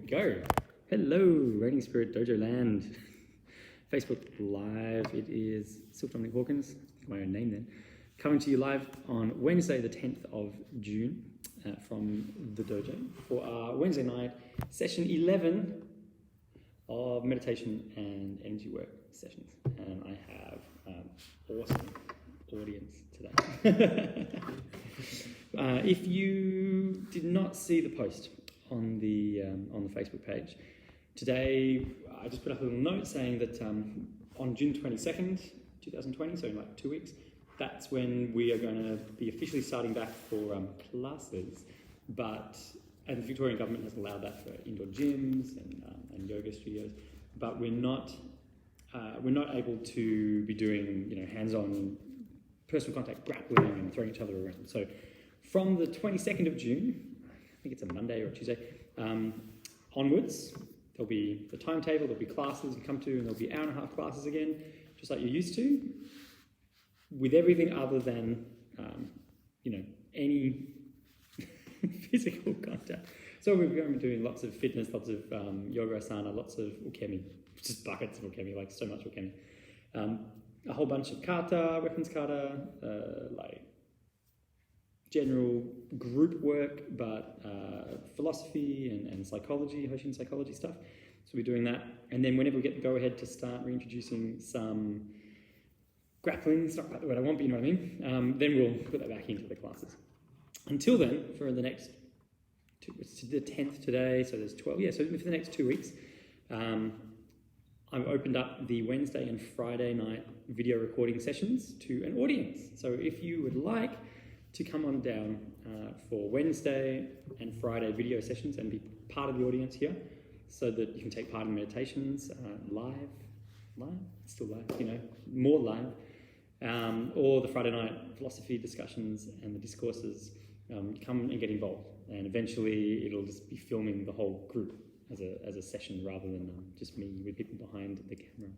go. Hello, Reigning Spirit Dojo Land. Facebook Live. It is Sylph, Dominic, Hawkins, my own name then, coming to you live on Wednesday the 10th of June from the dojo for our Wednesday night session 11 of meditation and energy work sessions. And I have awesome audience today. If you did not see the post on the Facebook page, today I just put up a little note saying that on June 22nd, 2020, so in like 2 weeks, that's when we are going to be officially starting back for classes. And the Victorian government has allowed that for indoor gyms and yoga studios, but we're not able to be doing hands-on personal contact grappling and throwing each other around. So from the 22nd of June, I think it's a Monday or a Tuesday, onwards, there'll be the timetable, there'll be classes you come to, and there'll be hour-and-a-half classes again, just like you're used to, with everything other than, any physical contact. So we're going to be doing lots of fitness, lots of yoga asana, lots of ukemi, just buckets of ukemi, like so much ukemi. A whole bunch of kata, weapons kata, like general group work, but philosophy and psychology, Hoshinden psychology stuff. So we're doing that. And then whenever we get the go-ahead to start reintroducing some grappling, it's not quite the word I want, but you know what I mean, then we'll put that back into the classes. Until then, for the next, it's the 10th today, so there's 12, so for the next 2 weeks, I've opened up the Wednesday and Friday night video recording sessions to an audience. So if you would like to come on down for Wednesday and Friday video sessions and be part of the audience here, so that you can take part in meditations live, still live, more live, or the Friday night philosophy discussions and the discourses, come and get involved. And eventually it'll just be filming the whole group as a session rather than just me with people behind the camera.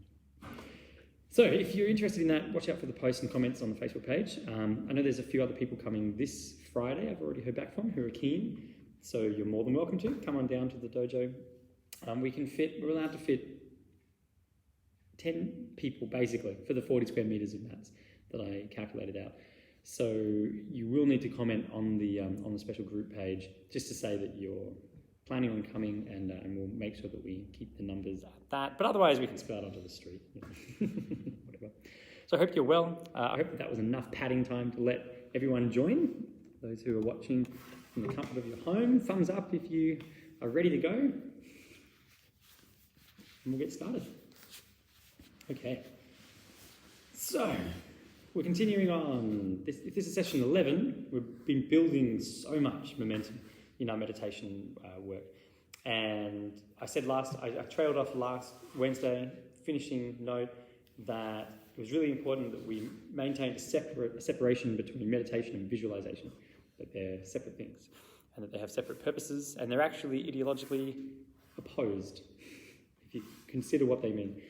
So if you're interested in that, watch out for the posts and comments on the Facebook page. I know there's a few other people coming this Friday I've already heard back from who are keen, so you're more than welcome to come on down to the dojo. We're allowed to fit 10 people basically for the 40 square meters of mats that I calculated out. So you will need to comment on the special group page just to say that you're planning on coming, and we'll make sure that we keep the numbers at that. But otherwise, we can spill out onto the street. Whatever. So I hope you're well. I hope that was enough padding time to let everyone join. Those who are watching from the comfort of your home, thumbs up if you are ready to go. And we'll get started. Okay. So we're continuing on. This is session 11. We've been building so much momentum in our meditation work. And I said I trailed off last Wednesday, finishing note that it was really important that we maintained a separation between meditation and visualization, that they're separate things and that they have separate purposes, and they're actually ideologically opposed, if you consider what they mean.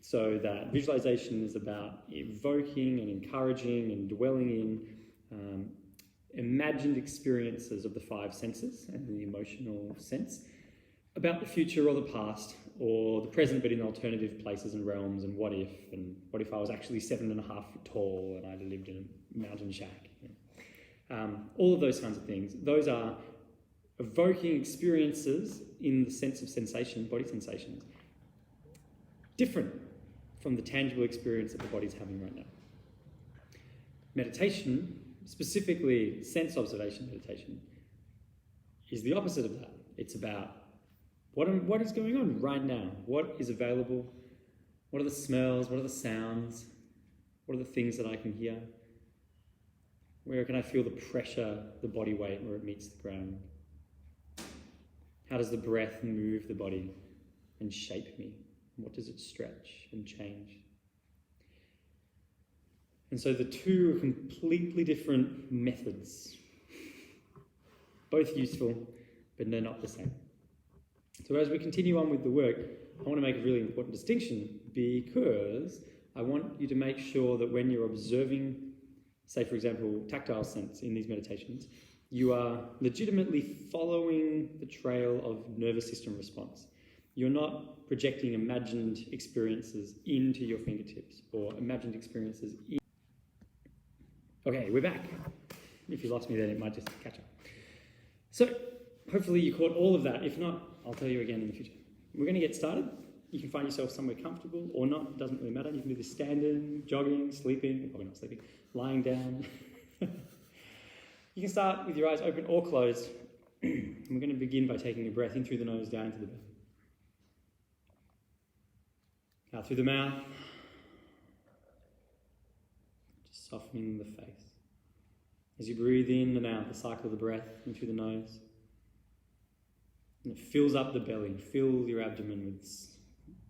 So that visualization is about evoking and encouraging and dwelling in imagined experiences of the five senses and the emotional sense about the future or the past or the present, but in alternative places and realms, and what if I was actually 7.5 feet tall and I lived in a mountain shack. All of those kinds of things. Those are evoking experiences in the sense of sensation, body sensations, different from the tangible experience that the body's having right now. Meditation, specifically sense observation meditation, is the opposite of that. It's about what is going on right now, what is available, what are the smells, what are the sounds, what are the things that I can hear, where can I feel the pressure, the body weight where it meets the ground, how does the breath move the body and shape me, what does it stretch and change. And so the two are completely different methods, both useful, but they're not the same. So as we continue on with the work, I want to make a really important distinction, because I want you to make sure that when you're observing, say for example, tactile sense in these meditations, You are legitimately following the trail of nervous system response. You're not projecting imagined experiences into your fingertips or imagined experiences in... Okay, we're back. If you lost me then, it might just catch up. So, hopefully you caught all of that. If not, I'll tell you again in the future. We're going to get started. You can find yourself somewhere comfortable or not. It doesn't really matter. You can do this standing, jogging, sleeping, probably not sleeping, lying down. You can start with your eyes open or closed. We're going to begin by taking a breath in through the nose, down into the belly. Out through the mouth. Just softening the face. As you breathe in and out, the cycle of the breath in through the nose. And it fills up the belly. Fill your abdomen with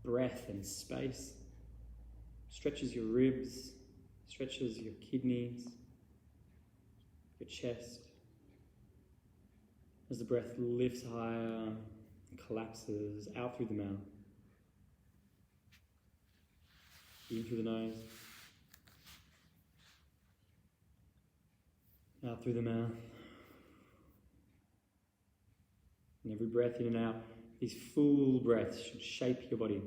breath and space. Stretches your ribs. Stretches your kidneys. Your chest. As the breath lifts higher, collapses out through the mouth. In through the nose. Out through the mouth. And every breath in and out, these full breaths should shape your body.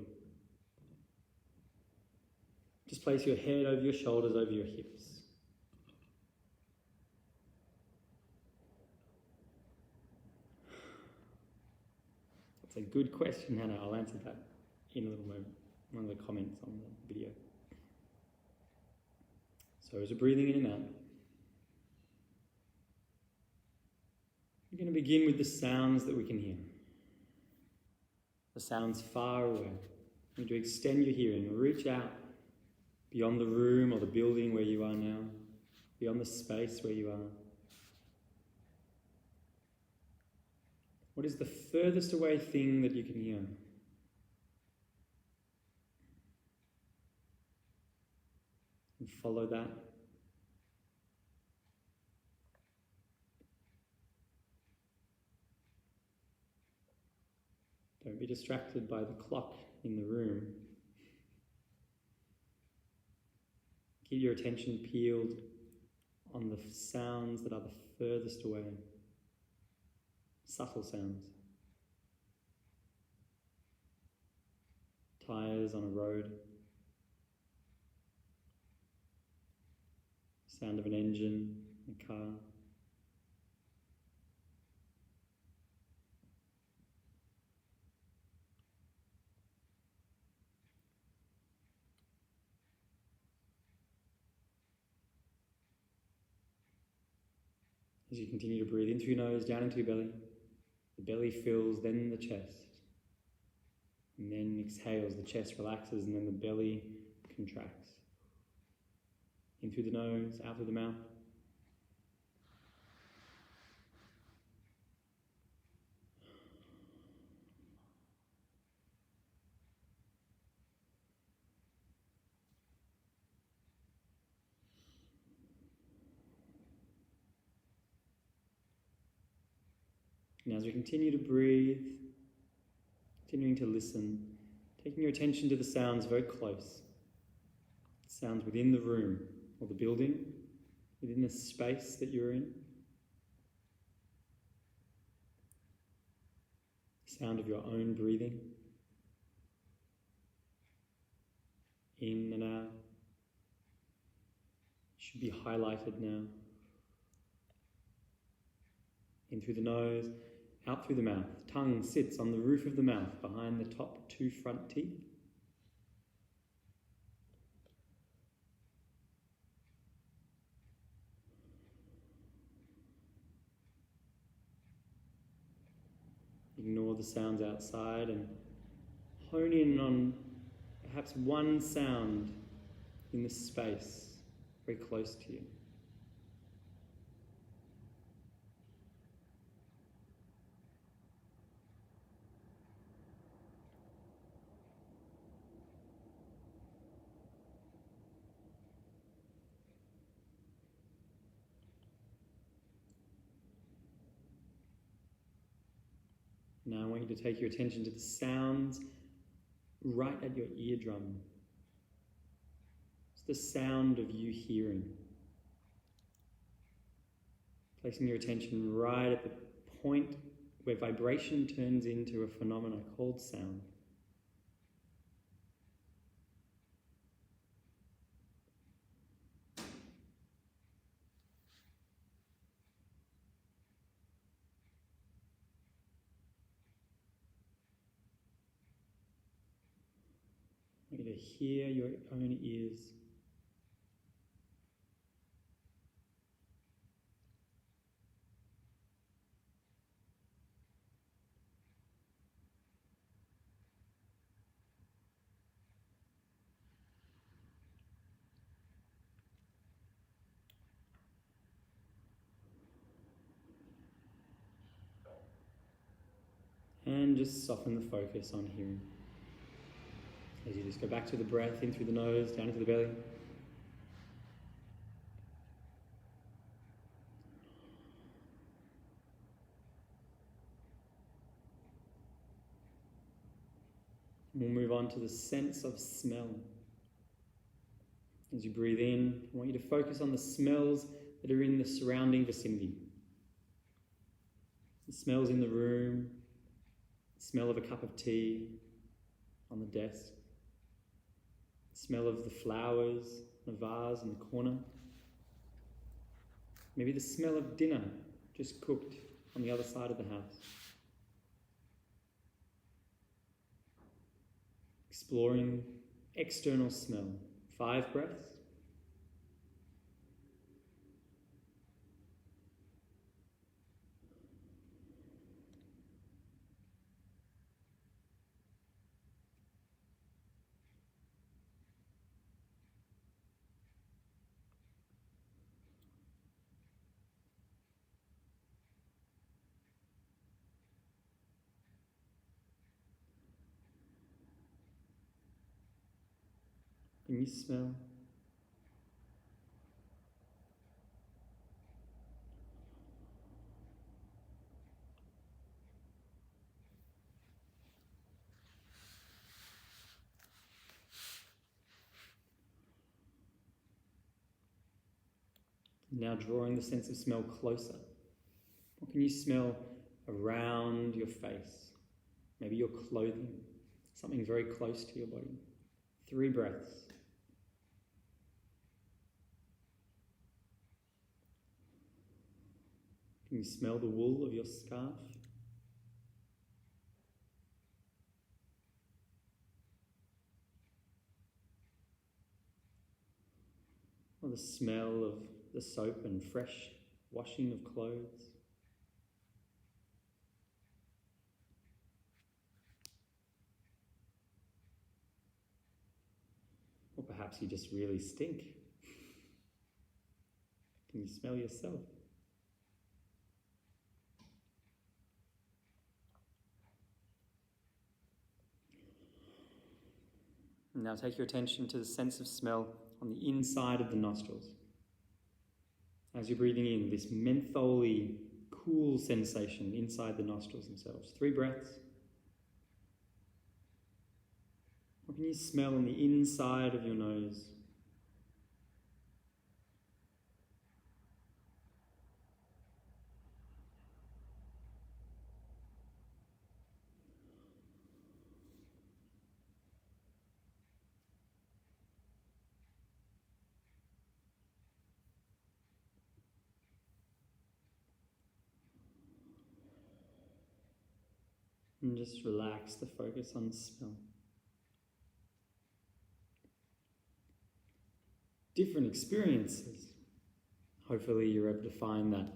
Just place your head over your shoulders, over your hips. That's a good question, Hannah. I'll answer that in a little moment. One of the comments on the video. So as we're breathing in and out, we're going to begin with the sounds that we can hear. The sounds far away. You need to extend your hearing, reach out beyond the room or the building where you are now, beyond the space where you are. What is the furthest away thing that you can hear? And follow that. Don't be distracted by the clock in the room. Keep your attention peeled on the sounds that are the furthest away. Subtle sounds. Tires on a road. Sound of an engine, a car. As you continue to breathe in through your nose, down into your belly, the belly fills, then the chest. And then exhales, the chest relaxes, and then the belly contracts. In through the nose, out through the mouth. And as we continue to breathe, continuing to listen, taking your attention to the sounds very close. Sounds within the room or the building, within the space that you're in. Sound of your own breathing. In and out. Should be highlighted now. In through the nose, out through the mouth. Tongue sits on the roof of the mouth behind the top two front teeth. Ignore the sounds outside and hone in on perhaps one sound in the space very close to you. Now I want you to take your attention to the sounds right at your eardrum. It's the sound of you hearing. Placing your attention right at the point where vibration turns into a phenomena called sound. I want you to hear your own ears. And just soften the focus on hearing. As you just go back to the breath, in through the nose, down into the belly. We'll move on to the sense of smell. As you breathe in, I want you to focus on the smells that are in the surrounding vicinity. The smells in the room, the smell of a cup of tea on the desk, the smell of the flowers, the vase in the corner, maybe the smell of dinner just cooked on the other side of the house. Exploring external smell. 5 breaths. Can you smell? Now drawing the sense of smell closer. What can you smell around your face? Maybe your clothing, something very close to your body. 3 breaths. Can you smell the wool of your scarf? Or the smell of the soap and fresh washing of clothes? Or perhaps you just really stink. Can you smell yourself? Now take your attention to the sense of smell on the inside of the nostrils. As you're breathing in, this mentholy, cool sensation inside the nostrils themselves. 3 breaths. What can you smell on the inside of your nose? And just relax the focus on smell. Different experiences. Hopefully you're able to find that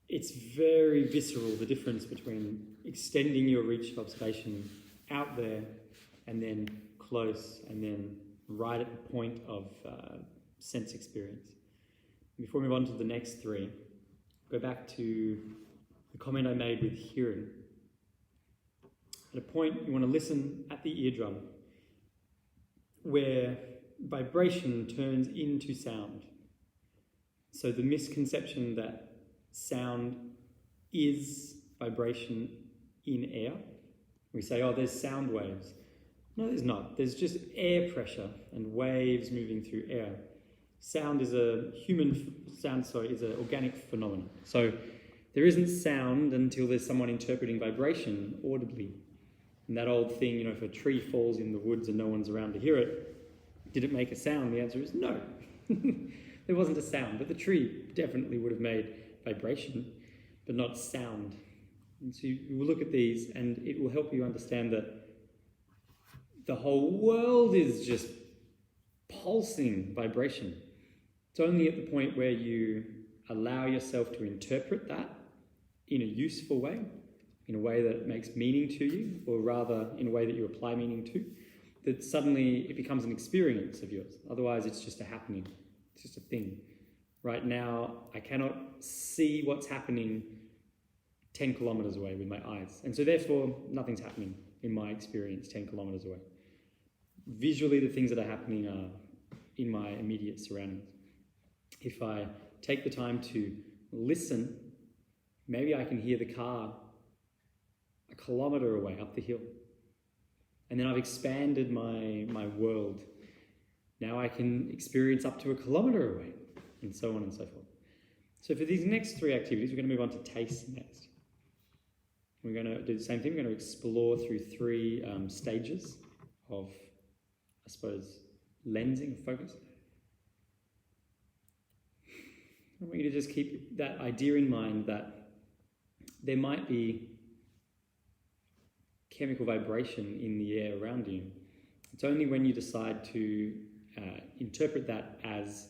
it's very visceral, the difference between extending your reach of observation out there and then close and then right at the point of sense experience. Before we move on to the next 3, go back to the comment I made with hearing. At a point, you want to listen at the eardrum where vibration turns into sound. So the misconception that sound is vibration in air. We say, oh, there's sound waves. No, there's not. There's just air pressure and waves moving through air. sound is an organic phenomenon. So there isn't sound until there's someone interpreting vibration audibly. And that old thing, if a tree falls in the woods and no one's around to hear it, did it make a sound? The answer is no. There wasn't a sound, but the tree definitely would have made vibration, but not sound. And so you will look at these and it will help you understand that the whole world is just pulsing vibration. It's only at the point where you allow yourself to interpret that in a useful way, in a way that makes meaning to you, or rather in a way that you apply meaning to, that suddenly it becomes an experience of yours. Otherwise, it's just a happening. It's just a thing. Right now, I cannot see what's happening 10 kilometers away with my eyes. And so therefore, nothing's happening in my experience 10 kilometers away. Visually, the things that are happening are in my immediate surroundings. If I take the time to listen, maybe I can hear the car a kilometer away up the hill. And then I've expanded my world. Now I can experience up to a kilometer away, and so on and so forth. So for these next three activities, we're going to move on to taste next. We're going to do the same thing. We're going to explore through three stages of, I suppose, lensing, focus. I want you to just keep that idea in mind that there might be chemical vibration in the air around you. It's only when you decide to interpret that as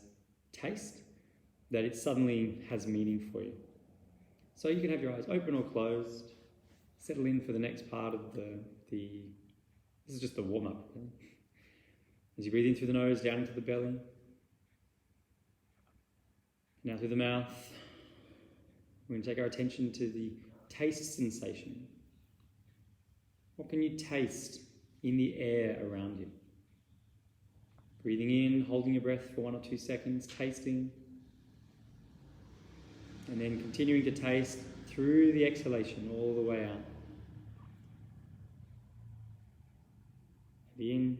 taste that it suddenly has meaning for you. So you can have your eyes open or closed, settle in for the next part of this is just the warm-up. As you breathe in through the nose, down into the belly, now through the mouth, we're going to take our attention to the taste sensation. What can you taste in the air around you? Breathing in, holding your breath for 1 or 2 seconds, tasting, and then continuing to taste through the exhalation all the way out. In.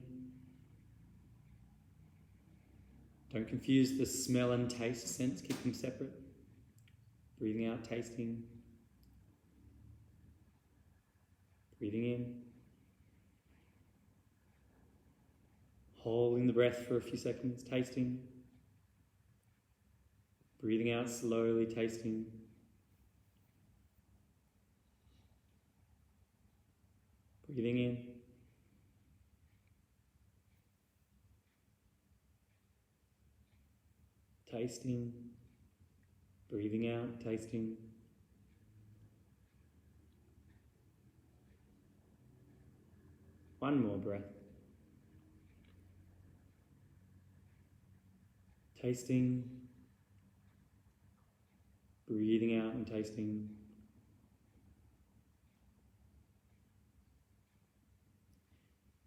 Don't confuse the smell and taste sense, keep them separate. Breathing out, tasting. Breathing in. Holding the breath for a few seconds, tasting. Breathing out slowly, tasting. Breathing in. Tasting. Breathing out, tasting. One more breath. Tasting. Breathing out and tasting.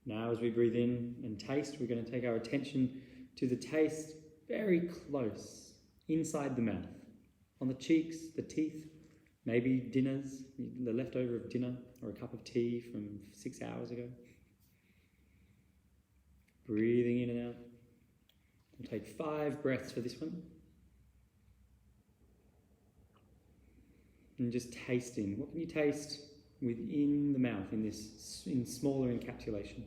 Now as we breathe in and taste, we're going to take our attention to the taste very close, inside the mouth, on the cheeks, the teeth, maybe dinners, the leftover of dinner, or a cup of tea from 6 hours ago. Breathing in and out. We'll take 5 breaths for this one. And just tasting. What can you taste within the mouth in smaller encapsulation?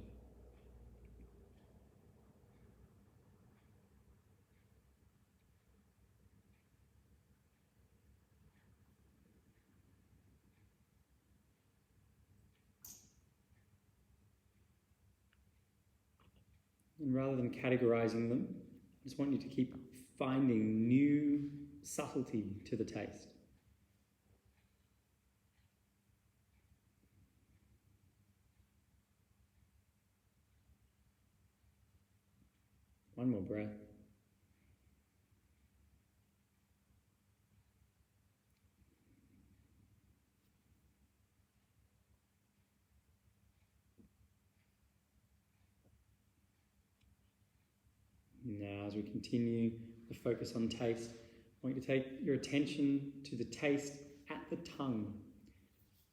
And rather than categorizing them, I just want you to keep finding new subtlety to the taste. One more breath. Now, as we continue the focus on taste, I want you to take your attention to the taste at the tongue.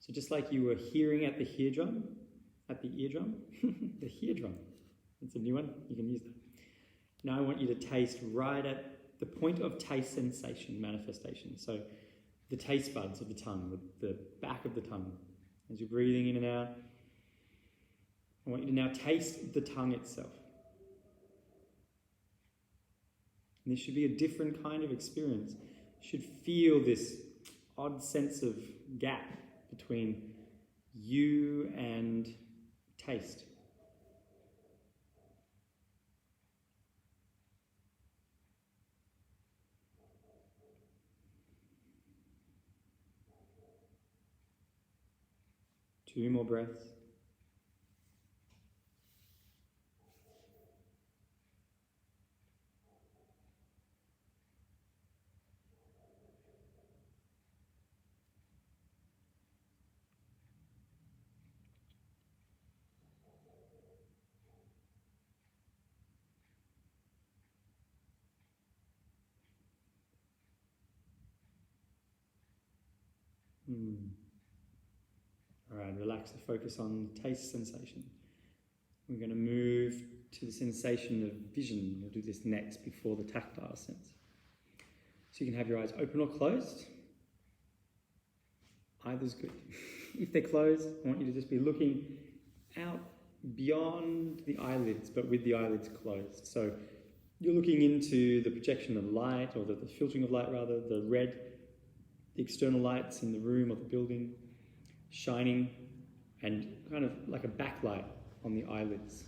So just like you were hearing at the eardrum, the eardrum, it's a new one, you can use that. Now I want you to taste right at the point of taste sensation manifestation. So the taste buds of the tongue, the back of the tongue. As you're breathing in and out, I want you to now taste the tongue itself. And this should be a different kind of experience. You should feel this odd sense of gap between you and taste. Two more breaths. All right, relax the focus on taste sensation. We're going to move to the sensation of vision. We'll do this next before the tactile sense. So you can have your eyes open or closed. Either's good. If they're closed, I want you to just be looking out beyond the eyelids, but with the eyelids closed. So you're looking into the projection of light, or the filtering of light rather, the red, the external lights in the room or the building, shining, and kind of like a backlight on the eyelids.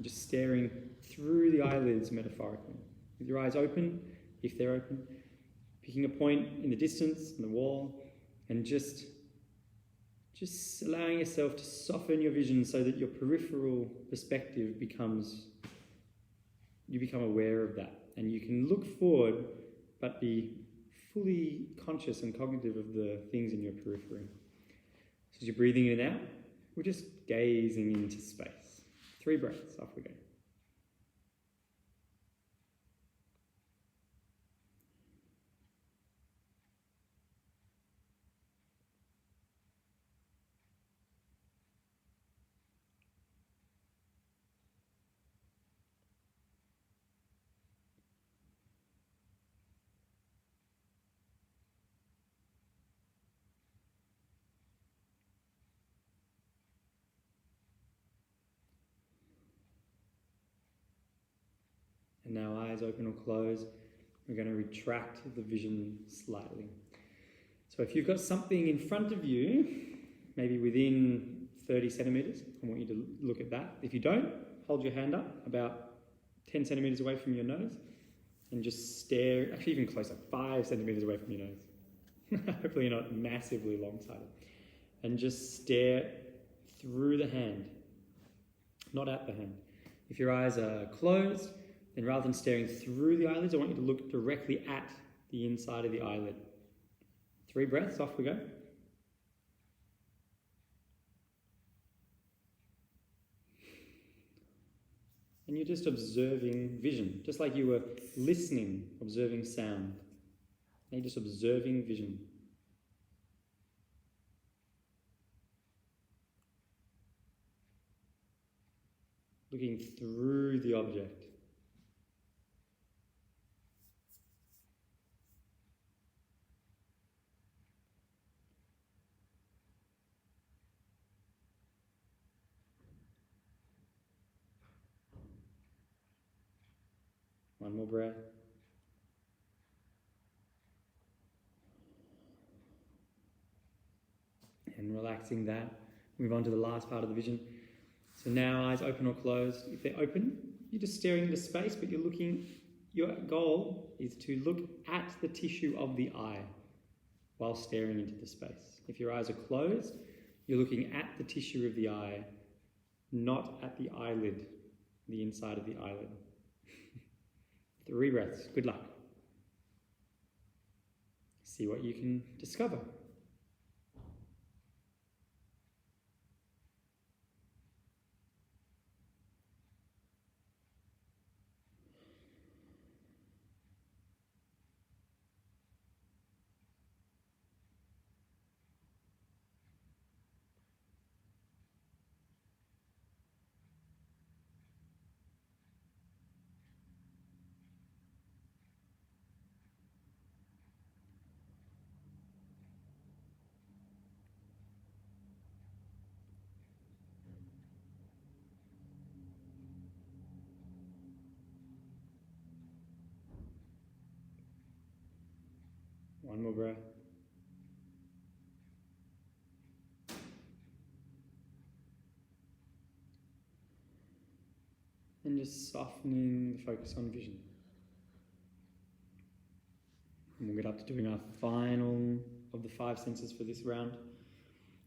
Just staring through the eyelids metaphorically. With your eyes open, if they're open, picking a point in the distance, on the wall, and just allowing yourself to soften your vision so that your peripheral perspective you become aware of that. And you can look forward, but be fully conscious and cognitive of the things in your periphery. So as you're breathing in and out, we're just gazing into space. 3 breaths, off we go. And now eyes open or closed, we're going to retract the vision slightly. So if you've got something in front of you, maybe within 30 centimetres, I want you to look at that. If you don't, hold your hand up about 10 centimetres away from your nose and just stare, actually even closer, 5 centimetres away from your nose. Hopefully you're not massively long-sighted. And just stare through the hand, not at the hand. If your eyes are closed, then rather than staring through the eyelids, I want you to look directly at the inside of the eyelid. 3 breaths, off we go. And you're just observing vision, just like you were listening, observing sound. Now you're just observing vision. Looking through the object. One more breath. And relaxing that, move on to the last part of the vision. So now eyes open or closed. If they're open, you're just staring into space, but your goal is to look at the tissue of the eye while staring into the space. If your eyes are closed, you're looking at the tissue of the eye, not at the eyelid, the inside of the eyelid. 3 breaths. Good luck. See what you can discover. One more breath. And just softening the focus on vision. And we'll get up to doing our final of the 5 senses for this round.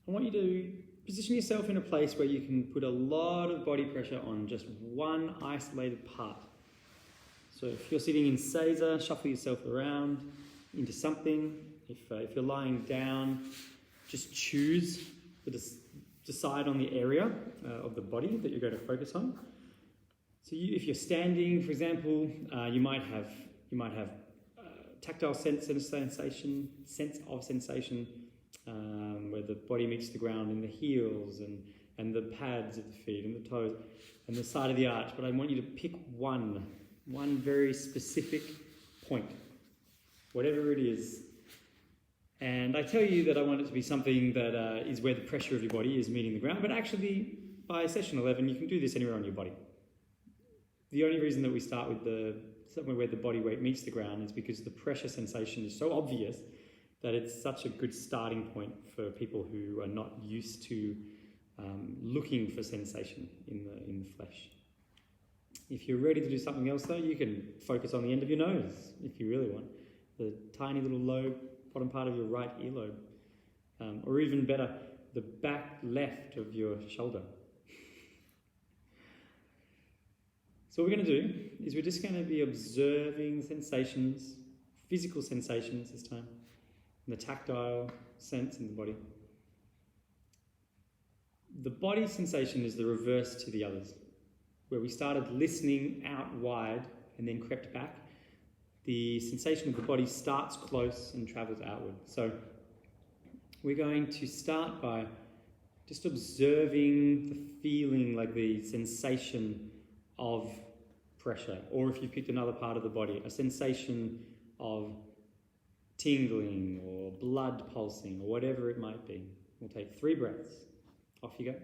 I want you to position yourself in a place where you can put a lot of body pressure on just one isolated part. So if you're sitting in Seiza, shuffle yourself around into something. If you're lying down, just choose, decide on the area of the body that you're going to focus on. So if you're standing, for example, you might have tactile sense of sensation, where the body meets the ground in the heels and the pads of the feet and the toes and the side of the arch. But I want you to pick one very specific point, whatever it is. And I tell you that I want it to be something that is where the pressure of your body is meeting the ground, but actually by session 11 you can do this anywhere on your body. The only reason that we start with somewhere where the body weight meets the ground is because the pressure sensation is so obvious that it's such a good starting point for people who are not used to looking for sensation in the flesh. If you're ready to do something else though, you can focus on the end of your nose if you really want. The tiny little lobe, bottom part of your right earlobe. Or even better, the back left of your shoulder. So what we're going to do is we're just going to be observing sensations, physical sensations this time, the tactile sense in the body. The body sensation is the reverse to the others. Where we started listening out wide and then crept back, the sensation of the body starts close and travels outward. So we're going to start by just observing the feeling, like the sensation of pressure, or if you picked another part of the body, a sensation of tingling or blood pulsing or whatever it might be. We'll take 3 breaths. Off you go.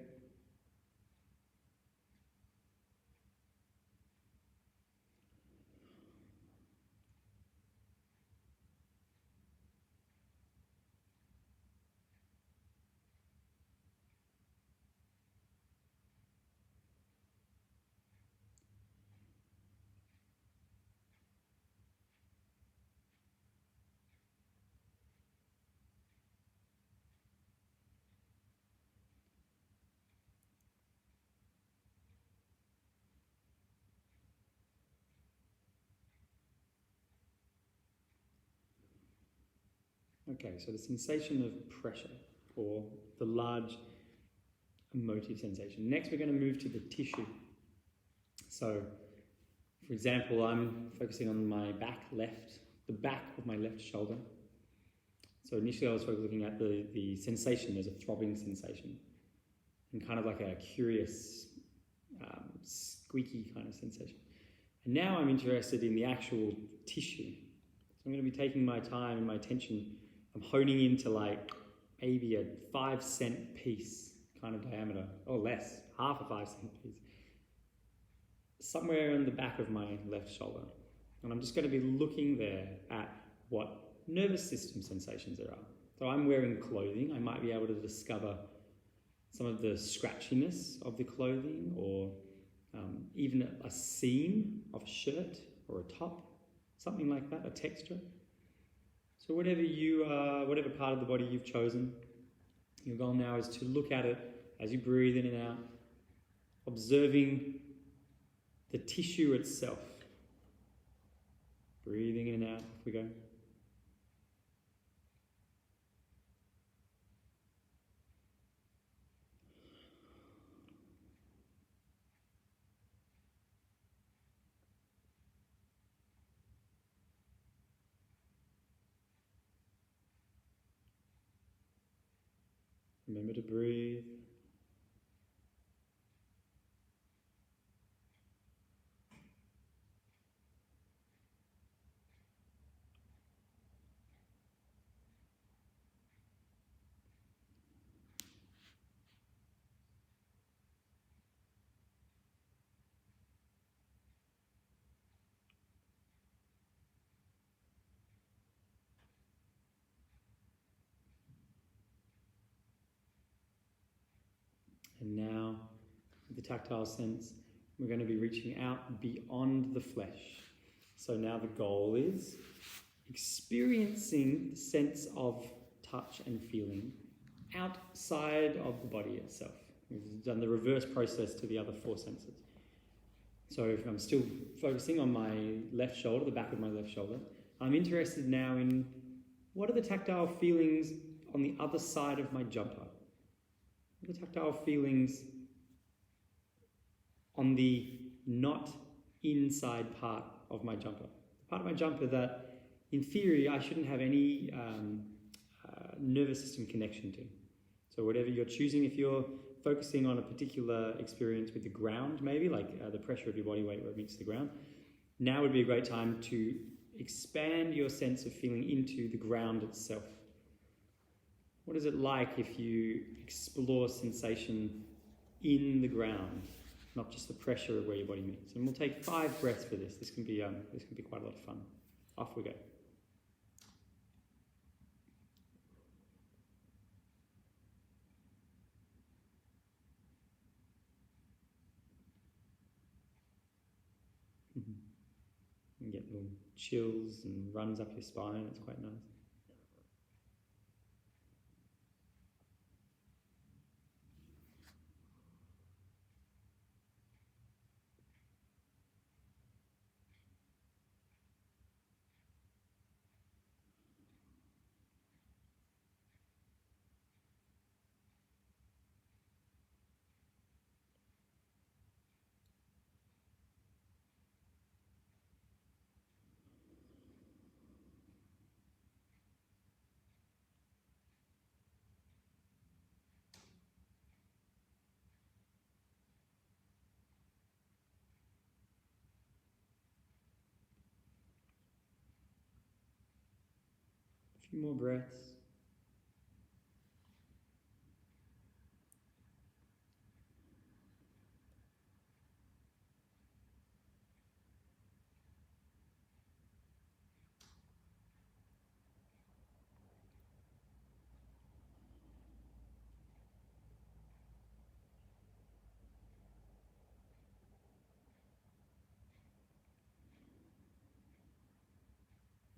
Okay, so the sensation of pressure, or the large emotive sensation. Next, we're going to move to the tissue. So, for example, I'm focusing on my the back of my left shoulder. So initially I was looking at the sensation as a throbbing sensation, and kind of like a curious, squeaky kind of sensation. And now I'm interested in the actual tissue. So I'm going to be taking my time and my attention. I'm honing into like maybe a 5-cent piece kind of diameter, or less, half a 5-cent piece, somewhere on the back of my left shoulder. And I'm just going to be looking there at what nervous system sensations there are. So I'm wearing clothing. I might be able to discover some of the scratchiness of the clothing, or even a seam of a shirt or a top, something like that, a texture. So whatever part of the body you've chosen, your goal now is to look at it as you breathe in and out, observing the tissue itself. Breathing in and out, off we go. Remember to breathe. And now, with the tactile sense, we're going to be reaching out beyond the flesh. So now the goal is experiencing the sense of touch and feeling outside of the body itself. We've done the reverse process to the other 4 senses. So if I'm still focusing on my left shoulder, the back of my left shoulder, I'm interested now in what are the tactile feelings on the other side of my jumper? What are the tactile feelings on the not inside part of my jumper? The part of my jumper that, in theory, I shouldn't have any nervous system connection to. So whatever you're choosing, if you're focusing on a particular experience with the ground, maybe, like the pressure of your body weight where it meets the ground, now would be a great time to expand your sense of feeling into the ground itself. What is it like if you explore sensation in the ground, not just the pressure of where your body meets? And we'll take 5 breaths for this. This can be quite a lot of fun. Off we go. You get little chills and runs up your spine. It's quite nice. A few more breaths.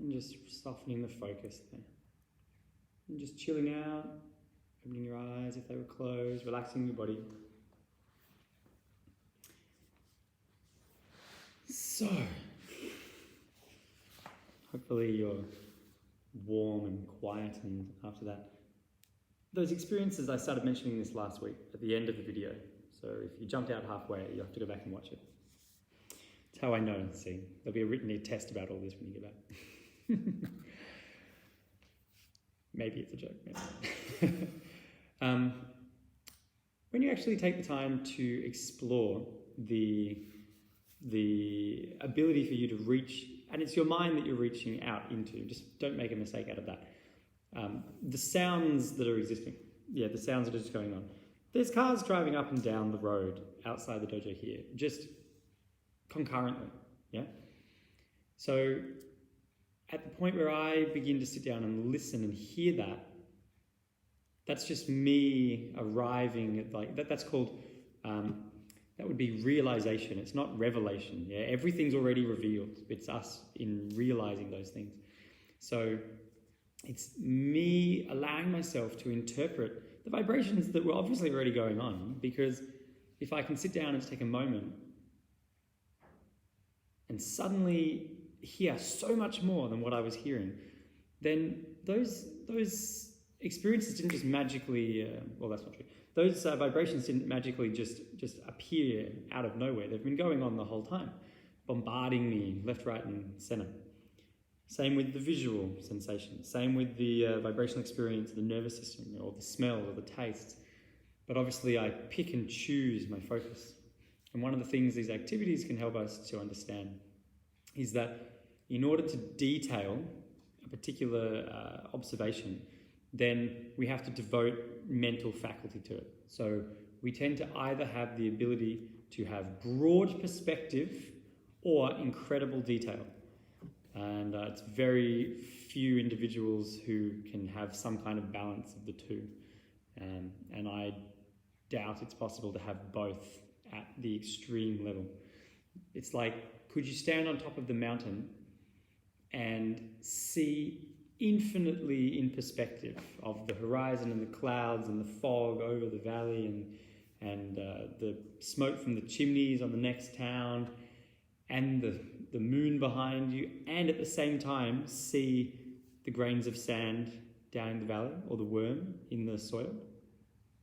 And just softening the focus there. And just chilling out, opening your eyes if they were closed, relaxing your body. So, hopefully you're warm and quiet, and after that, those experiences, I started mentioning this last week at the end of the video. So if you jumped out halfway, you have to go back and watch it. It's how I know. See, there'll be a written test about all this when you get back. Maybe it's a joke. Maybe. When you actually take the time to explore the ability for you to reach, and it's your mind that you're reaching out into, just don't make a mistake out of that. The sounds that are existing, the sounds that are just going on. There's cars driving up and down the road outside the dojo here, just concurrently, So at the point where I begin to sit down and listen and hear that, that's just me arriving at that's called, that would be realization. It's not revelation, Everything's already revealed. It's us in realizing those things. So it's me allowing myself to interpret the vibrations that were obviously already going on, because if I can sit down and take a moment and suddenly hear so much more than what I was hearing, then those experiences didn't just magically, that's not true. Those vibrations didn't magically just appear out of nowhere. They've been going on the whole time, bombarding me left, right, and center. Same with the visual sensation. Same with the vibrational experience of the nervous system, or the smell or the taste. But obviously I pick and choose my focus. And one of the things these activities can help us to understand is that in order to detail a particular observation, then we have to devote mental faculty to it. So we tend to either have the ability to have broad perspective or incredible detail. And it's very few individuals who can have some kind of balance of the two. And I doubt it's possible to have both at the extreme level. It's like, could you stand on top of the mountain and see infinitely in perspective of the horizon and the clouds and the fog over the valley and the smoke from the chimneys on the next town and the moon behind you, and at the same time see the grains of sand down in the valley or the worm in the soil,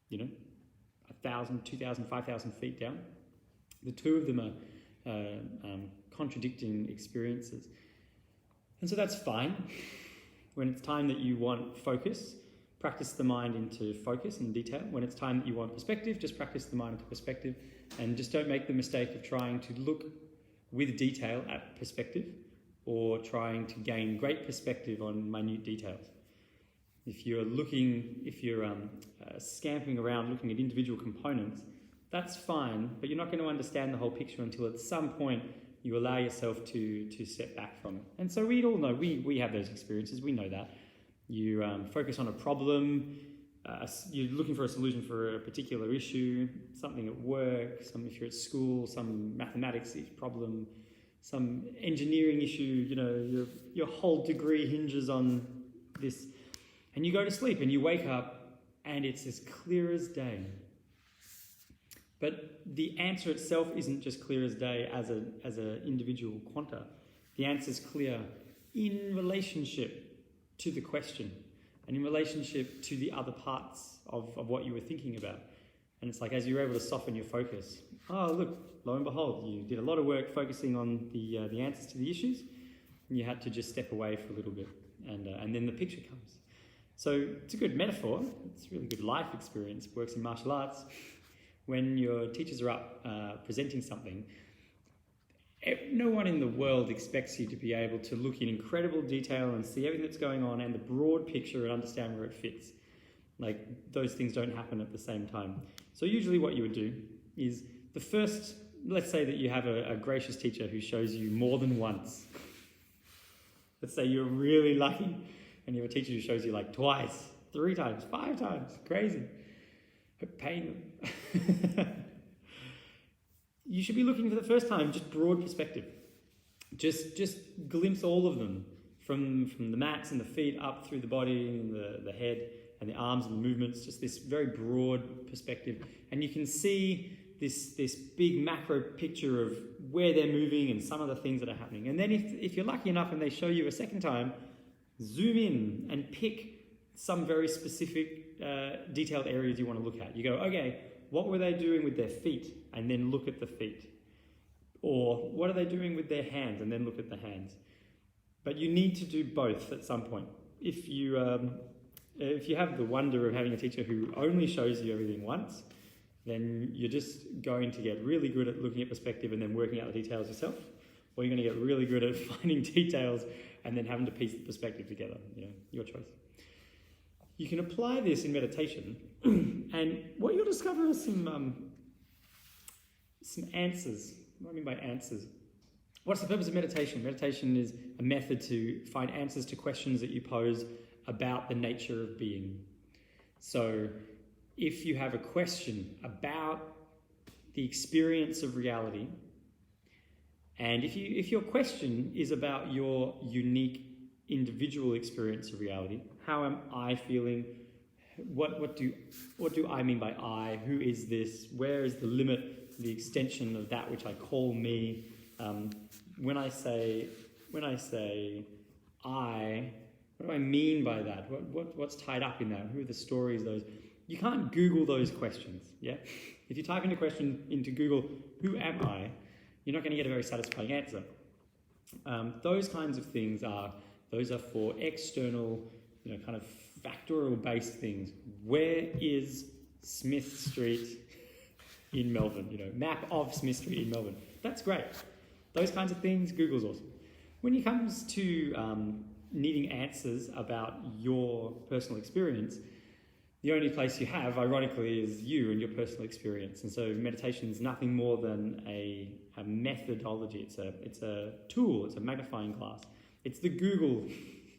1,000, 2,000, 5,000 feet down? The two of them are contradicting experiences. And so that's fine. When it's time that you want focus, practice the mind into focus and detail. When it's time that you want perspective, just practice the mind into perspective, and just don't make the mistake of trying to look with detail at perspective or trying to gain great perspective on minute details. If you're scampering around looking at individual components, that's fine, but you're not going to understand the whole picture until at some point you allow yourself to step back from it. And so we all know, we have those experiences, we know that. You focus on a problem, you're looking for a solution for a particular issue, something at work, if you're at school, some mathematics problem, some engineering issue, your whole degree hinges on this. And you go to sleep and you wake up and it's as clear as day. But the answer itself isn't just clear as day as an individual quanta. The answer's clear in relationship to the question and in relationship to the other parts of what you were thinking about. And it's like, as you're able to soften your focus, oh, look, lo and behold, you did a lot of work focusing on the answers to the issues, and you had to just step away for a little bit, and then the picture comes. So it's a good metaphor. It's a really good life experience. It works in martial arts. When your teachers are up presenting something, no one in the world expects you to be able to look in incredible detail and see everything that's going on and the broad picture and understand where it fits. Like, those things don't happen at the same time. So usually what you would do is let's say that you have a gracious teacher who shows you more than once. Let's say you're really lucky and you have a teacher who shows you like twice, 3 times, 5 times. Crazy. Paying them. You should be looking for the first time, just broad perspective. Just glimpse all of them, from the mats and the feet up through the body and the head and the arms and the movements, just this very broad perspective. And you can see this big macro picture of where they're moving and some of the things that are happening. And then if you're lucky enough and they show you a second time, zoom in and pick some very specific detailed areas you want to look at. You go, okay, what were they doing with their feet? And then look at the feet. Or what are they doing with their hands? And then look at the hands. But you need to do both at some point. If you have the wonder of having a teacher who only shows you everything once, then you're just going to get really good at looking at perspective and then working out the details yourself. Or you're going to get really good at finding details and then having to piece the perspective together. Your choice. You can apply this in meditation, and what you'll discover are some answers. What do I mean by answers? What's the purpose of meditation? Meditation is a method to find answers to questions that you pose about the nature of being. So if you have a question about the experience of reality, and if your question is about your unique individual experience of reality, how am I feeling? What do I mean by I? Who is this? Where is the limit, the extension of that which I call me? When I say I, what do I mean by that? What's tied up in that? Who are the stories? Those you can't Google those questions. Yeah, if you type in a question into Google, who am I? You're not going to get a very satisfying answer. Those kinds of things are for external, kind of factorial-based things. Where is Smith Street in Melbourne? Map of Smith Street in Melbourne. That's great. Those kinds of things, Google's awesome. When it comes to needing answers about your personal experience, the only place you have, ironically, is you and your personal experience. And so meditation is nothing more than a methodology. It's a tool. It's a magnifying glass. It's the Google.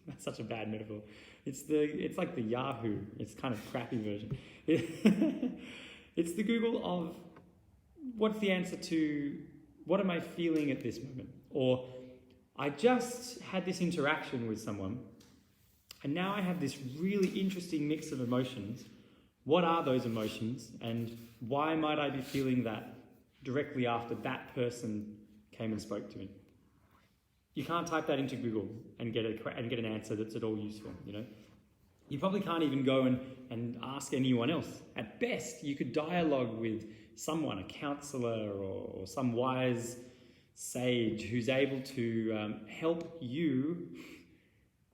That's such a bad metaphor. It's like the Yahoo. It's kind of crappy version. It's the Google of what's the answer to what am I feeling at this moment? Or I just had this interaction with someone and now I have this really interesting mix of emotions. What are those emotions and why might I be feeling that directly after that person came and spoke to me? You can't type that into Google and get an answer that's at all useful, you know? You probably can't even go and ask anyone else. At best, you could dialogue with someone, a counselor or some wise sage who's able to help you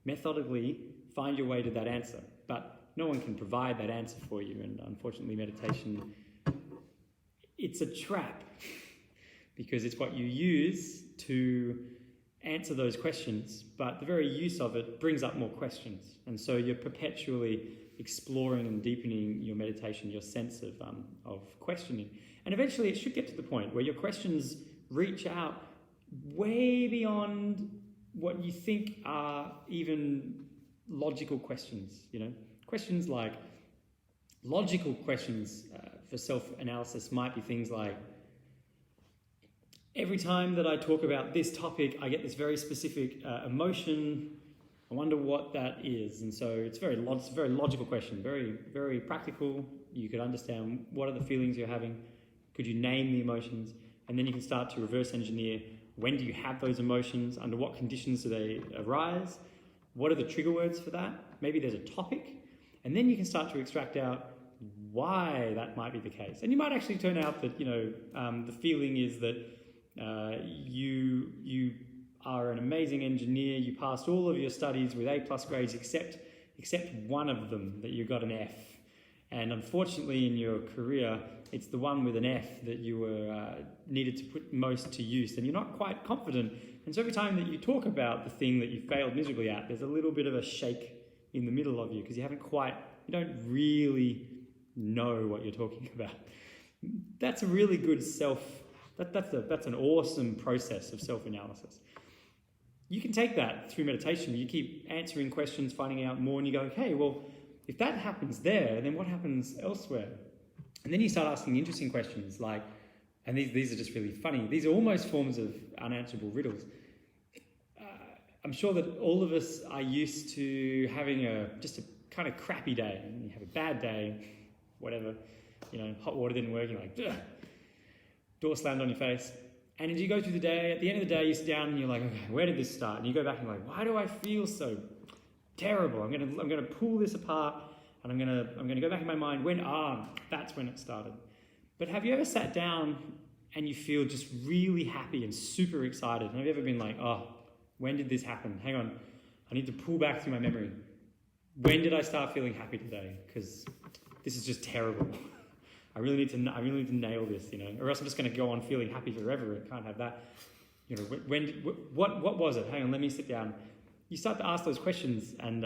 methodically find your way to that answer. But no one can provide that answer for you. And unfortunately, meditation, it's a trap because it's what you use to answer those questions, but the very use of it brings up more questions. And so you're perpetually exploring and deepening your meditation, your sense of questioning. And eventually it should get to the point where your questions reach out way beyond what you think are even logical questions, you know? Questions like, logical questions for self-analysis might be things like, every time that I talk about this topic, I get this very specific emotion. I wonder what that is. And so it's a very logical question, very, very practical. You could understand what are the feelings you're having. Could you name the emotions? And then you can start to reverse engineer, when do you have those emotions? Under what conditions do they arise? What are the trigger words for that? Maybe there's a topic. And then you can start to extract out why that might be the case. And you might actually turn out that, the feeling is that you are an amazing engineer. You passed all of your studies with A+ grades except one of them that you got an F. And unfortunately, in your career, it's the one with an F that you were needed to put most to use, and you're not quite confident. And so every time that you talk about the thing that you failed miserably at, there's a little bit of a shake in the middle of you because you don't really know what you're talking about. That's a really good that's an awesome process of self-analysis. You can take that through meditation. You keep answering questions, finding out more, and you go, okay, well, if that happens there, then what happens elsewhere? And then you start asking interesting questions like, and these are just really funny, these are almost forms of unanswerable riddles. I'm sure that all of us are used to having just a kind of crappy day. You have a bad day, whatever, hot water didn't work, you're like, ugh. Door slammed on your face. And as you go through the day, at the end of the day, you sit down and you're like, okay, where did this start? And you go back and you're like, why do I feel so terrible? I'm gonna pull this apart and I'm gonna go back in my mind that's when it started. But have you ever sat down and you feel just really happy and super excited? Have you ever been like, when did this happen? Hang on, I need to pull back through my memory. When did I start feeling happy today? Because this is just terrible. I really need to nail this, or else I'm just going to go on feeling happy forever. I can't have that. What was it? Hang on, let me sit down. You start to ask those questions, and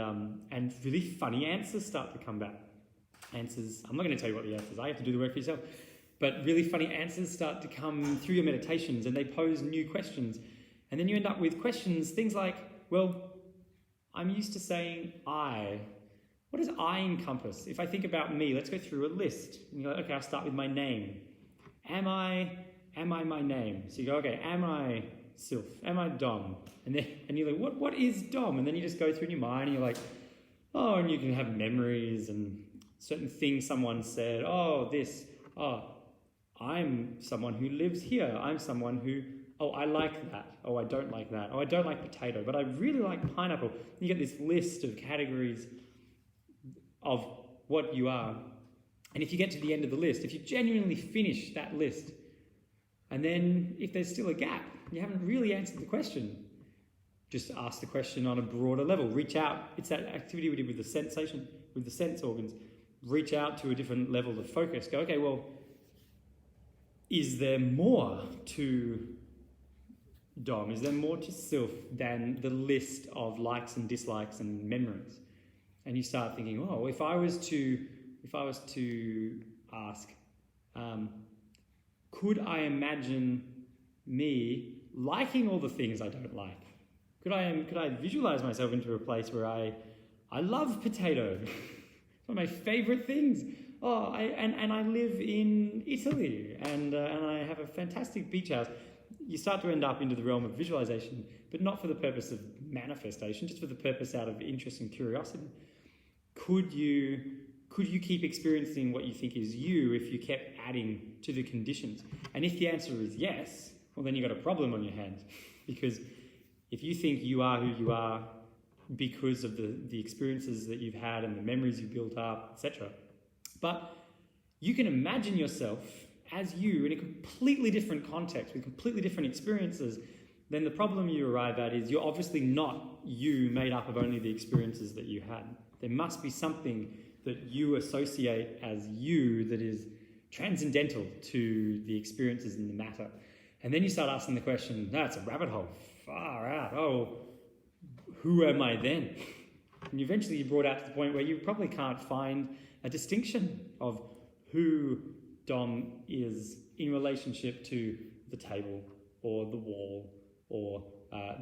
really funny answers start to come back. Answers. I'm not going to tell you what the answers are. You have to do the work for yourself. But really funny answers start to come through your meditations, and they pose new questions. And then you end up with questions, things like, well, I'm used to saying I. What does I encompass? If I think about me, let's go through a list. And you go, okay, I'll start with my name. Am I my name? So you go, okay, am I Sylph? Am I Dom? And you're like, what is Dom? And then you just go through in your mind and you're like, and you can have memories and certain things someone said. I'm someone who lives here. I'm someone who, I like that. I don't like that. I don't like potato, but I really like pineapple. You get this list of categories of what you are. And if you get to the end of the list, if you genuinely finish that list, and then if there's still a gap, you haven't really answered the question, just ask the question on a broader level. Reach out. It's that activity we did with the sensation, with the sense organs. Reach out to a different level of focus. Go, okay, well, is there more to Dom? Is there more to Sylph than the list of likes and dislikes and memories? And you start thinking, if I was to ask, could I imagine me liking all the things I don't like? Could I visualize myself into a place where I love potato? It's one of my favorite things. I live in Italy, and I have a fantastic beach house. You start to end up into the realm of visualization, but not for the purpose of manifestation, just for the purpose out of interest and curiosity. Could you keep experiencing what you think is you if you kept adding to the conditions? And if the answer is yes, well, then you've got a problem on your hands. Because if you think you are who you are because of the experiences that you've had and the memories you built up, etc., but you can imagine yourself as you in a completely different context with completely different experiences, then the problem you arrive at is you're obviously not you made up of only the experiences that you had. There must be something that you associate as you that is transcendental to the experiences in the matter. And then you start asking the question, that's a rabbit hole, far out. Oh, who am I then? And eventually you're brought out to the point where you probably can't find a distinction of who Dom is in relationship to the table or the wall or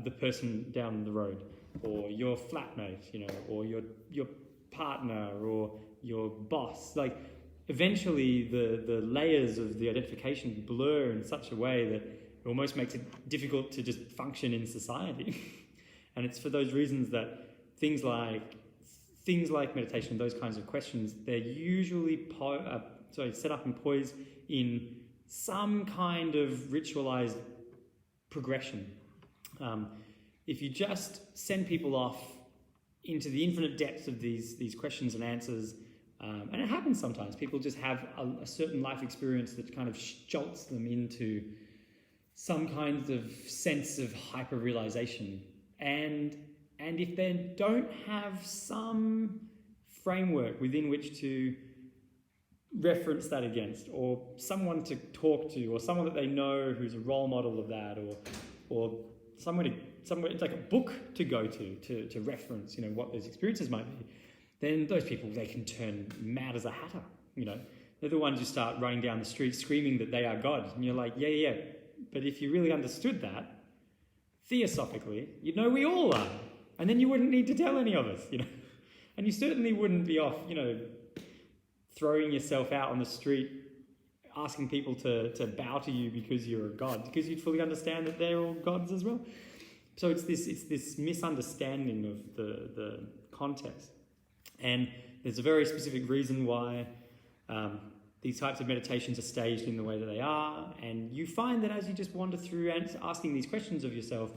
the person down the road or your flatmate, or your partner or your boss. Like, eventually the layers of the identification blur in such a way that it almost makes it difficult to just function in society. And it's for those reasons that things like meditation, those kinds of questions, they're usually set up and poised in some kind of ritualized progression. If you just send people off into the infinite depths of these questions and answers, and it happens sometimes, people just have a certain life experience that kind of jolts them into some kind of sense of hyper-realization. And if they don't have some framework within which to reference that against, or someone to talk to, or someone that they know who's a role model of that, or somewhere like a book to go to reference, what those experiences might be, then those people, they can turn mad as a hatter. They're the ones who start running down the street screaming that they are God, and you're like, yeah. But if you really understood that, theosophically, you'd know we all are. And then you wouldn't need to tell any of us, And you certainly wouldn't be off, throwing yourself out on the street, asking people to bow to you because you're a god, because you'd fully understand that they're all gods as well. So it's this misunderstanding of the context. And there's a very specific reason why these types of meditations are staged in the way that they are. And you find that as you just wander through and asking these questions of yourself,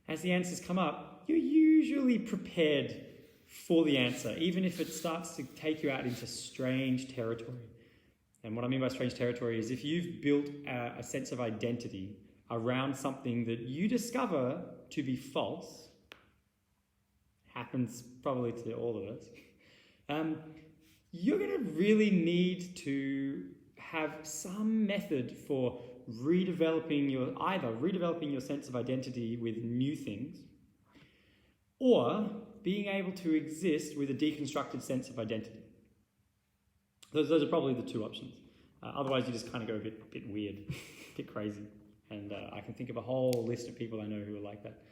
as the answers come up, you're usually prepared for the answer, even if it starts to take you out into strange territory. And what I mean by strange territory is if you've built a sense of identity around something that you discover to be false, happens probably to all of us, you're going to really need to have some method for redeveloping your sense of identity with new things, or being able to exist with a deconstructed sense of identity. Those are probably the two options. Otherwise, you just kind of go a bit weird, a bit crazy. And I can think of a whole list of people I know who are like that.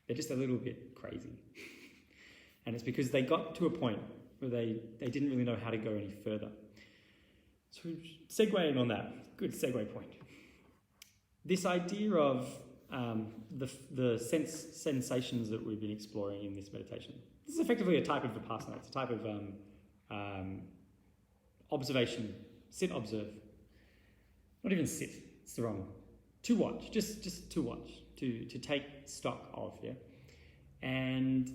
They're just a little bit crazy. And it's because they got to a point where they didn't really know how to go any further. So segueing on that, good segue point. This idea of the sensations that we've been exploring in this meditation. This is effectively a type of vipassana. It's a type of observation. Sit, observe. Not even sit. It's the wrong one. To watch. Just to watch. To take stock of, yeah? And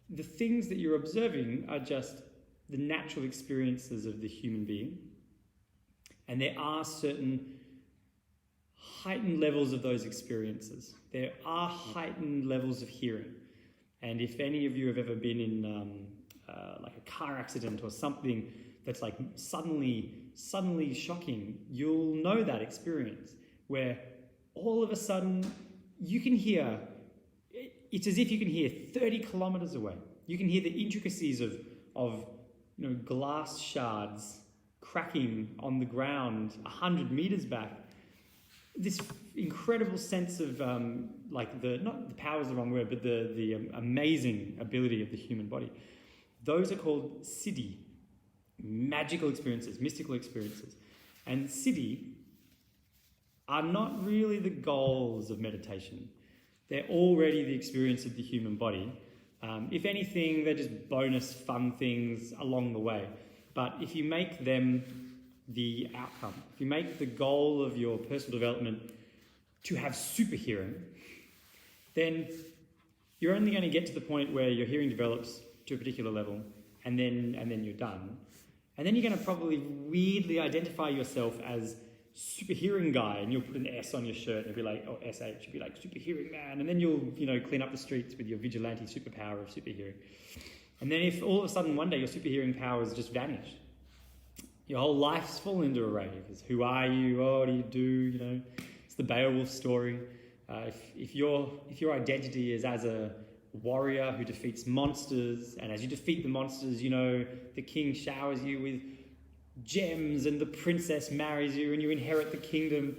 the things that you're observing are just the natural experiences of the human being. And there are certain heightened levels of those experiences. There are heightened levels of hearing. And if any of you have ever been in like a car accident or something that's like suddenly shocking, you'll know that experience where all of a sudden you can hear, it's as if you can hear 30 kilometers away. You can hear the intricacies of glass shards cracking on the ground 100 meters back. This incredible sense of not the power is the wrong word, but the amazing ability of the human body. Those are called siddhi, magical experiences, mystical experiences. And siddhi are not really the goals of meditation. They're already the experience of the human body. If anything, they're just bonus fun things along the way. But if you make them the outcome, if you make the goal of your personal development to have super hearing, then you're only going to get to the point where your hearing develops to a particular level, and then you're done. And then you're going to probably weirdly identify yourself as super hearing guy, and you'll put an S on your shirt and it'll be like, oh, SH, you'll be like super hearing man, and then you'll, clean up the streets with your vigilante superpower of super hearing. And then if all of a sudden one day your super hearing powers just vanish, your whole life's fallen into array. Because who are you? What do you do? It's the Beowulf story. If your identity is as a warrior who defeats monsters, and as you defeat the monsters, the king showers you with gems and the princess marries you and you inherit the kingdom,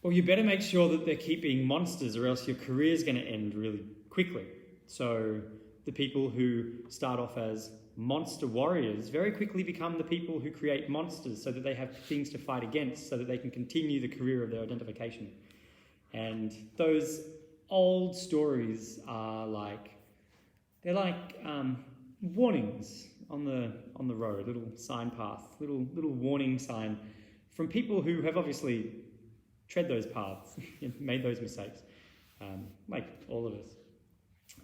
well, you better make sure that they're keeping monsters, or else your career's going to end really quickly. So the people who start off as monster warriors very quickly become the people who create monsters, so that they have things to fight against, so that they can continue the career of their identification. And those old stories are they're like warnings on the road, little sign path, little warning sign from people who have obviously tread those paths, made those mistakes, like all of us.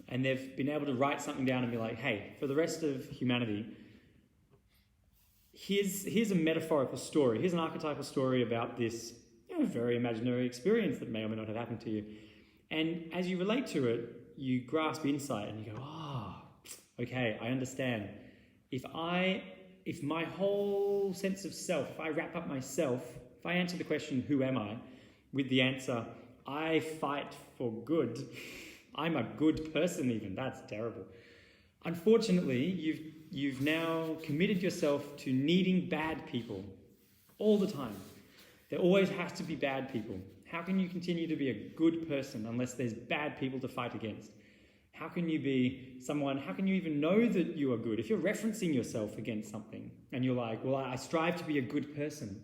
And they've been able to write something down and be like, hey, for the rest of humanity, here's a metaphorical story, here's an archetypal story about this very imaginary experience that may or may not have happened to you. And as you relate to it, you grasp insight and you go, okay, I understand. If my whole sense of self, if I wrap up myself, if I answer the question, who am I, with the answer, I fight for good, I'm a good person even, that's terrible. Unfortunately, you've now committed yourself to needing bad people all the time. There always has to be bad people. How can you continue to be a good person unless there's bad people to fight against? How can you be someone, how can you even know that you are good? If you're referencing yourself against something and you're like, well, I strive to be a good person,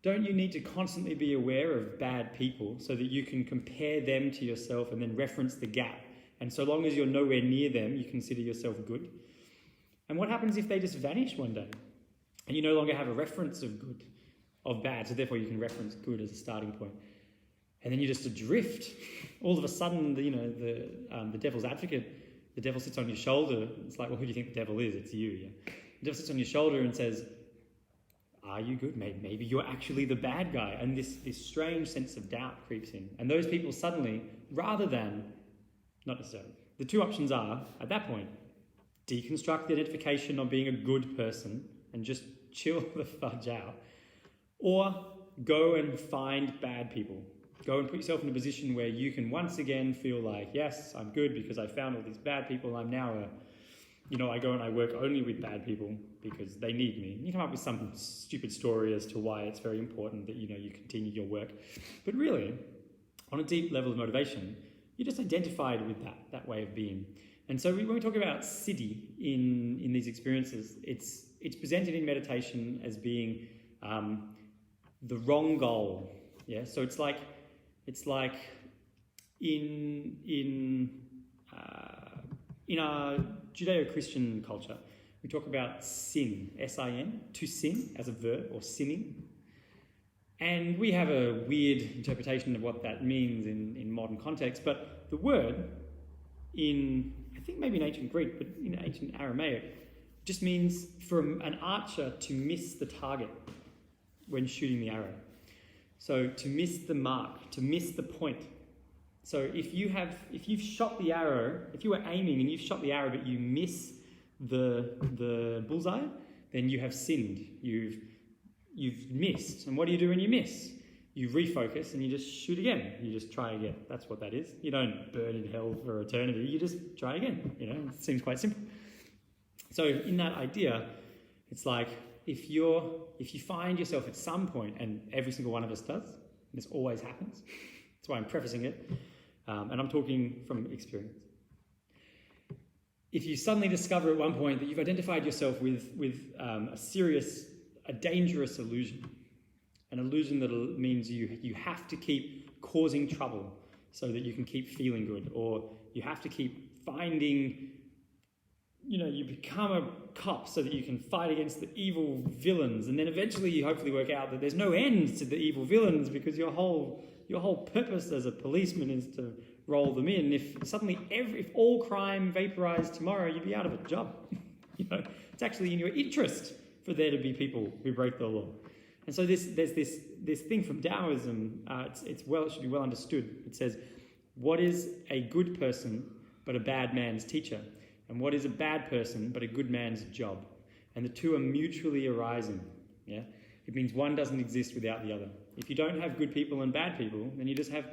don't you need to constantly be aware of bad people so that you can compare them to yourself and then reference the gap? And so long as you're nowhere near them, you consider yourself good. And what happens if they just vanish one day and you no longer have a reference of good, of bad, so therefore you can reference good as a starting point? And then you're just adrift. All of a sudden, the devil's advocate, the devil sits on your shoulder. It's like, well, who do you think the devil is? It's you, yeah. The devil sits on your shoulder and says, are you good? Maybe you're actually the bad guy. And this strange sense of doubt creeps in. And those people suddenly, rather than, not necessarily, the two options are, at that point, deconstruct the identification of being a good person and just chill the fudge out, or go and find bad people. Go and put yourself in a position where you can once again feel like, yes, I'm good because I found all these bad people. I'm now I go and I work only with bad people because they need me. You come up with some stupid story as to why it's very important that, you continue your work. But really, on a deep level of motivation, you're just identified with that way of being. And so when we talk about siddhi in these experiences, it's presented in meditation as being the wrong goal. Yeah, so it's like in our Judeo-Christian culture, we talk about sin, S-I-N, to sin as a verb, or sinning. And we have a weird interpretation of what that means in modern context, but the word I think maybe in ancient Greek, but in ancient Aramaic, just means for an archer to miss the target when shooting the arrow. So to miss the mark, to miss the point. So if you've shot the arrow, if you were aiming and you've shot the arrow but you miss the bullseye, then you have sinned. You've missed. And what do you do when you miss? You refocus and you just shoot again. You just try again. That's what that is. You don't burn in hell for eternity. You just try again. It seems quite simple. So in that idea, it's like if you find yourself at some point, and every single one of us does, this always happens. That's why I'm prefacing it. And I'm talking from experience. if you suddenly discover at one point that you've identified yourself with a dangerous illusion, an illusion that means you have to keep causing trouble so that you can keep feeling good, or you have to keep finding, you become a cop so that you can fight against the evil villains, and then eventually you hopefully work out that there's no end to the evil villains because your whole purpose as a policeman is to roll them in. If suddenly if all crime vaporized tomorrow, you'd be out of a job. It's actually in your interest for there to be people who break the law. And so there's this thing from Taoism. It should be well understood. It says, what is a good person but a bad man's teacher? And what is a bad person but a good man's job? And the two are mutually arising. Yeah, it means one doesn't exist without the other. If you don't have good people and bad people, then you just have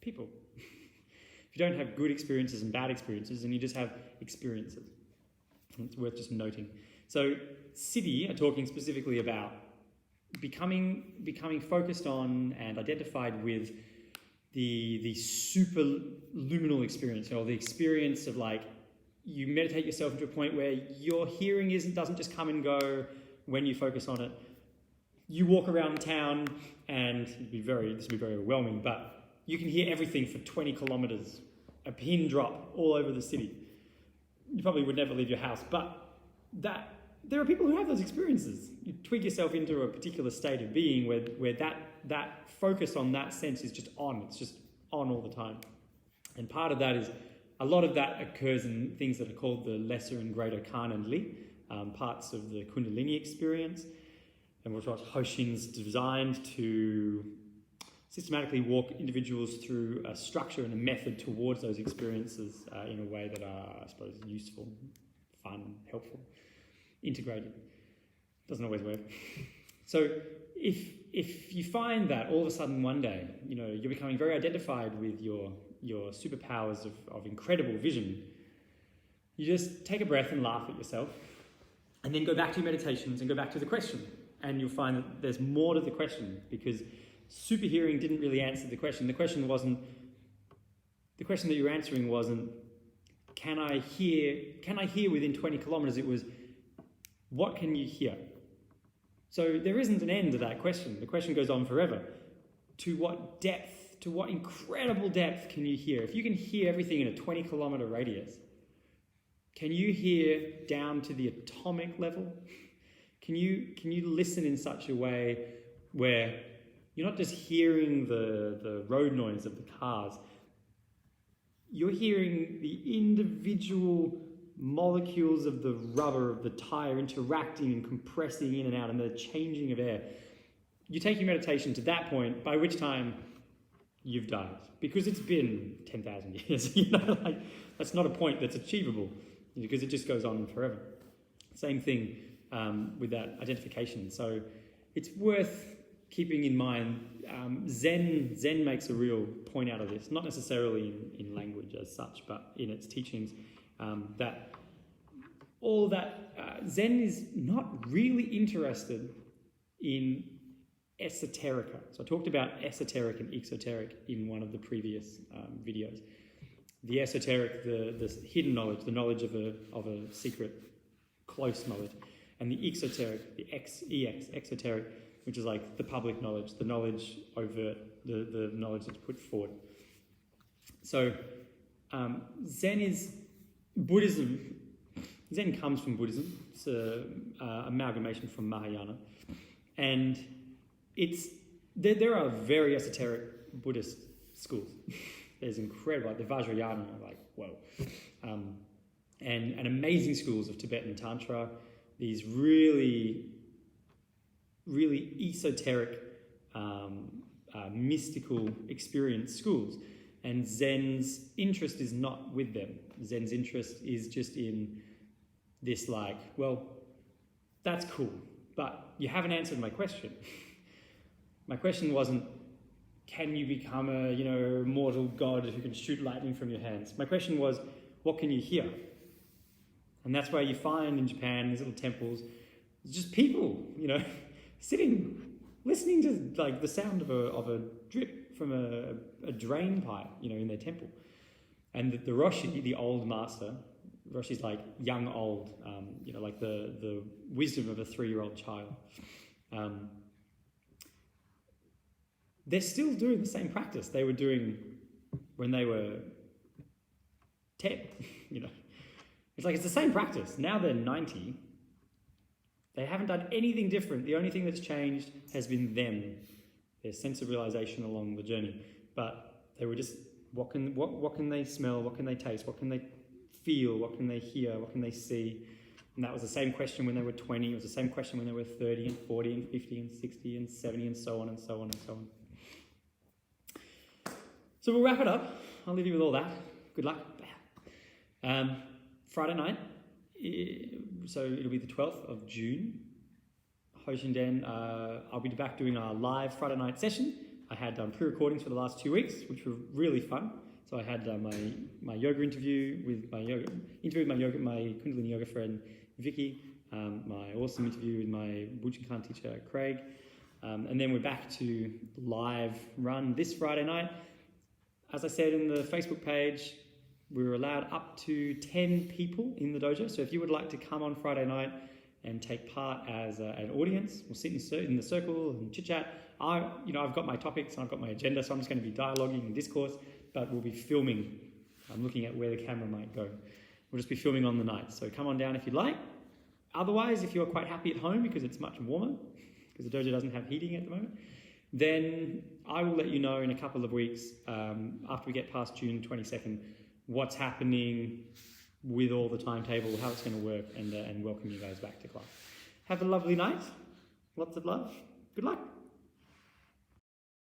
people. If you don't have good experiences and bad experiences, then you just have experiences. And it's worth just noting. So Siddhi are talking specifically about becoming focused on and identified with the superluminal experience, or the experience of you meditate yourself into a point where your hearing doesn't just come and go when you focus on it. You walk around town and this would be very overwhelming, but you can hear everything for 20 kilometers, a pin drop all over the city. You probably would never leave your house, but there are people who have those experiences. You twig yourself into a particular state of being where that focus on that sense is just on. It's just on all the time. And part of that is, a lot of that occurs in things that are called the lesser and greater Kanandli, parts of the Kundalini experience, and what Hoshin's designed to systematically walk individuals through a structure and a method towards those experiences in a way that are, I suppose, useful, fun, helpful, integrated. Doesn't always work. So if you find that all of a sudden one day, you're becoming very identified with your superpowers of incredible vision, you just take a breath and laugh at yourself, and then go back to your meditations and go back to the question. And you'll find that there's more to the question, because super hearing didn't really answer the question. The question that you're answering wasn't, can I hear within 20 kilometers? It was, what can you hear? So there isn't an end to that question. The question goes on forever. To what depth, to what incredible depth can you hear? If you can hear everything in a 20 kilometer radius, can you hear down to the atomic level? Can you listen in such a way where you're not just hearing the road noise of the cars, you're hearing the individual molecules of the rubber of the tire interacting and compressing in and out, and the changing of air. You take your meditation to that point, by which time you've died, because it's been 10,000 years. That's not a point that's achievable, because it just goes on forever. Same thing with that identification. So it's worth keeping in mind. Zen makes a real point out of this, not necessarily in language as such, but in its teachings, that all that Zen is not really interested in esoterica. So I talked about esoteric and exoteric in one of the previous videos. The esoteric, the hidden knowledge, the knowledge of a secret, close knowledge, and the exoteric, the exoteric, which is like the public knowledge, the knowledge overt, the knowledge that's put forward. So Zen is Buddhism. Zen comes from Buddhism. It's an amalgamation from Mahayana, and there are very esoteric Buddhist schools. There's incredible, like the Vajrayana, like whoa, and amazing schools of Tibetan Tantra. These really, really esoteric, mystical experience schools. And Zen's interest is not with them. Zen's interest is just in this, like, well, that's cool, but you haven't answered my question. My question wasn't, can you become a, mortal god who can shoot lightning from your hands? My question was, what can you hear? And that's where you find in Japan these little temples, just people, sitting, listening to like the sound of a drip from a drain pipe, in their temple. And the Roshi, the old master, Roshi's like young, old, like the wisdom of a 3-year-old child. They're still doing the same practice they were doing when they were 10, It's like, it's the same practice. Now they're 90. They haven't done anything different. The only thing that's changed has been them, their sense of realization along the journey. But they were just, what can they smell? What can they taste? What can they feel? What can they hear? What can they see? And that was the same question when they were 20. It was the same question when they were 30 and 40 and 50 and 60 and 70 and so on and so on and so on. So we'll wrap it up. I'll leave you with all that. Good luck. Friday night, so it'll be the 12th of June. Hoshinden, I'll be back doing our live Friday night session. I had pre-recordings for the last 2 weeks, which were really fun. So I had my yoga interview with my Kundalini yoga friend Vicky, my awesome interview with my Bujinkan teacher Craig, and then we're back to live run this Friday night. As I said in the Facebook page, we were allowed up to 10 people in the dojo. So if you would like to come on Friday night and take part as an audience, we'll sit in the circle and chit chat. I've got my topics and I've got my agenda, so I'm just going to be dialoguing and discourse, but we'll be filming. I'm looking at where the camera might go. We'll just be filming on the night. So come on down if you'd like. Otherwise, if you're quite happy at home because it's much warmer, because the dojo doesn't have heating at the moment, then I will let you know in a couple of weeks, after we get past June 22nd, what's happening with all the timetable, how it's going to work, and welcome you guys back to class. Have a lovely night. Lots of love. Good luck.